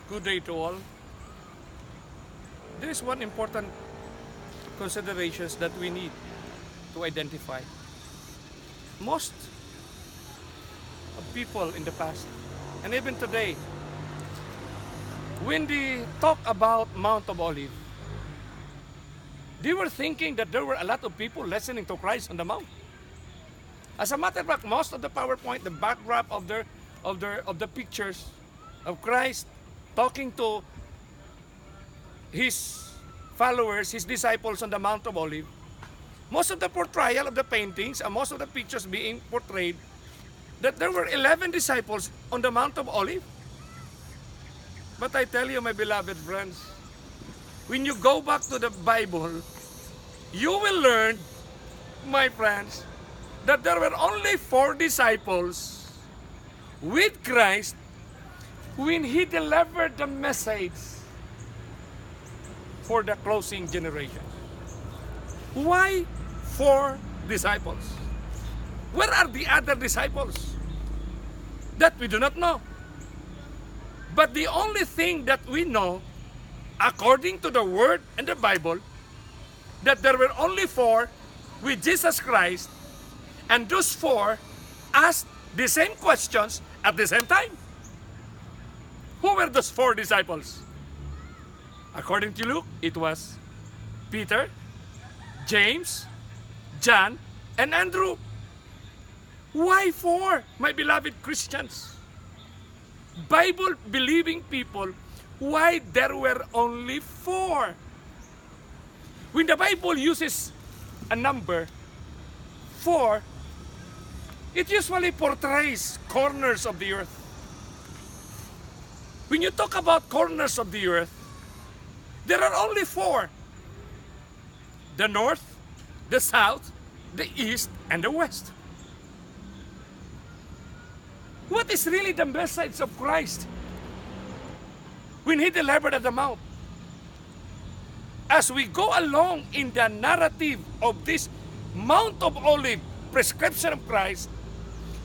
Good day to all. There is one important considerations that we need to identify. Most of people in the past, and even today, when they talk about Mount of Olives, they were thinking that there were a lot of people listening to Christ on the mount. As a matter of fact, most of the PowerPoint, the backdrop of the pictures of Christ talking to his followers, his disciples on the Mount of Olives, most of the portrayal of the paintings and most of the pictures being portrayed that there were 11 disciples on the Mount of Olives. But I tell you, my beloved friends, when you go back to the Bible, you will learn, my friends, that there were only 4 disciples with Christ when He delivered the message for the closing generation. Why 4 disciples? Where are the other disciples? That we do not know. But the only thing that we know, according to the Word and the Bible, that there were only 4 with Jesus Christ, and those 4 asked the same questions at the same time. Who were those 4 disciples? According to Luke, it was Peter, James, John, and Andrew. Why 4, my beloved Christians? Bible-believing people, why there were only 4? When the Bible uses a number, 4, it usually portrays corners of the earth. When you talk about corners of the earth, there are only 4. The north, the south, the east, and the west. What is really the message of Christ when He delivered at the mount? As we go along in the narrative of this Mount of Olives prescription of Christ,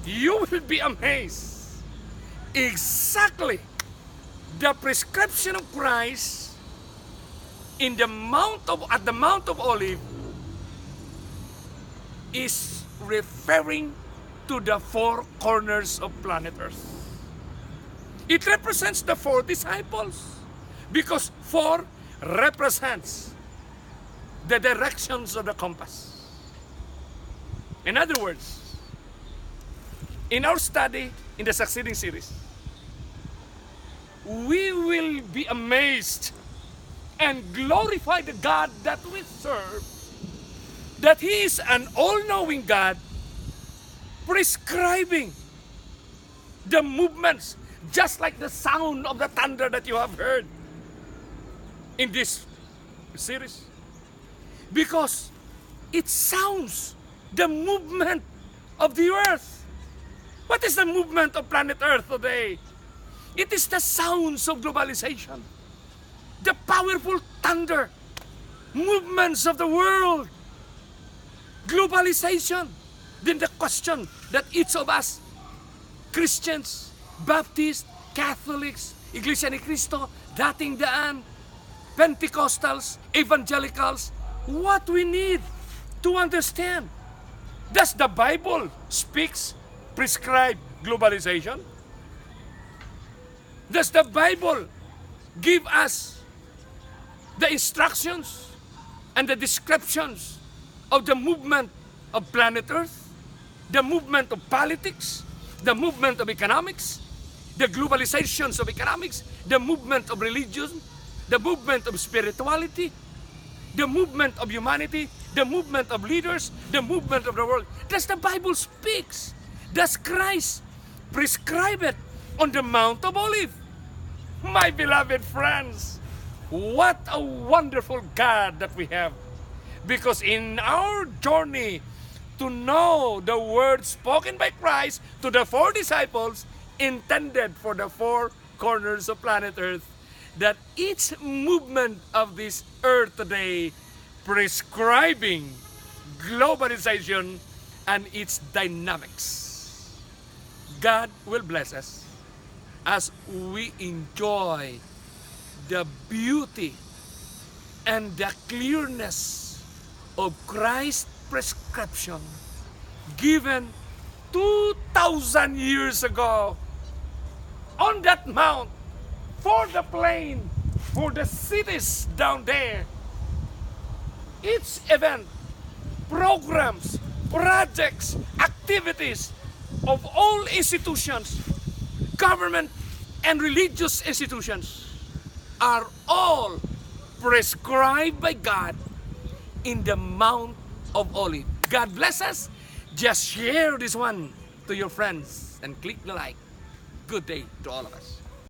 you will be amazed. Exactly the prescription of Christ in the at the Mount of Olives is referring to the 4 corners of planet Earth. It represents the 4 disciples because 4 represents the directions of the compass. In other words, in our study in the succeeding series, we will be amazed and glorify the God that we serve, that He is an all-knowing God, prescribing the movements, just like the sound of the thunder that you have heard in this series. Because it sounds the movement of the earth. What is the movement of planet Earth today? It is the sounds of globalization, the powerful thunder, movements of the world, globalization. Then the question that each of us, Christians, Baptists, Catholics, Iglesia ni Cristo, Dating Daan, Pentecostals, Evangelicals, what we need to understand. Does the Bible prescribe globalization? Does the Bible give us the instructions and the descriptions of the movement of planet Earth? The movement of politics, the movement of economics, the globalizations of economics, the movement of religion, the movement of spirituality, the movement of humanity, the movement of leaders, the movement of the world. Does the Bible speaks? Does Christ prescribe it on the Mount of Olives? My beloved friends, what a wonderful God that we have. Because in our journey to know the word spoken by Christ to the 4 disciples intended for the 4 corners of planet Earth, that each movement of this earth today prescribing globalization and its dynamics. God will bless us as we enjoy the beauty and the clearness of Christ's prescription given 2,000 years ago on that mount for the plain, for the cities down there. Each event, programs, projects, activities of all institutions, government and religious institutions are all prescribed by God in the Mount of Olives. God bless us. Just share this one to your friends and click the like. Good day to all of us.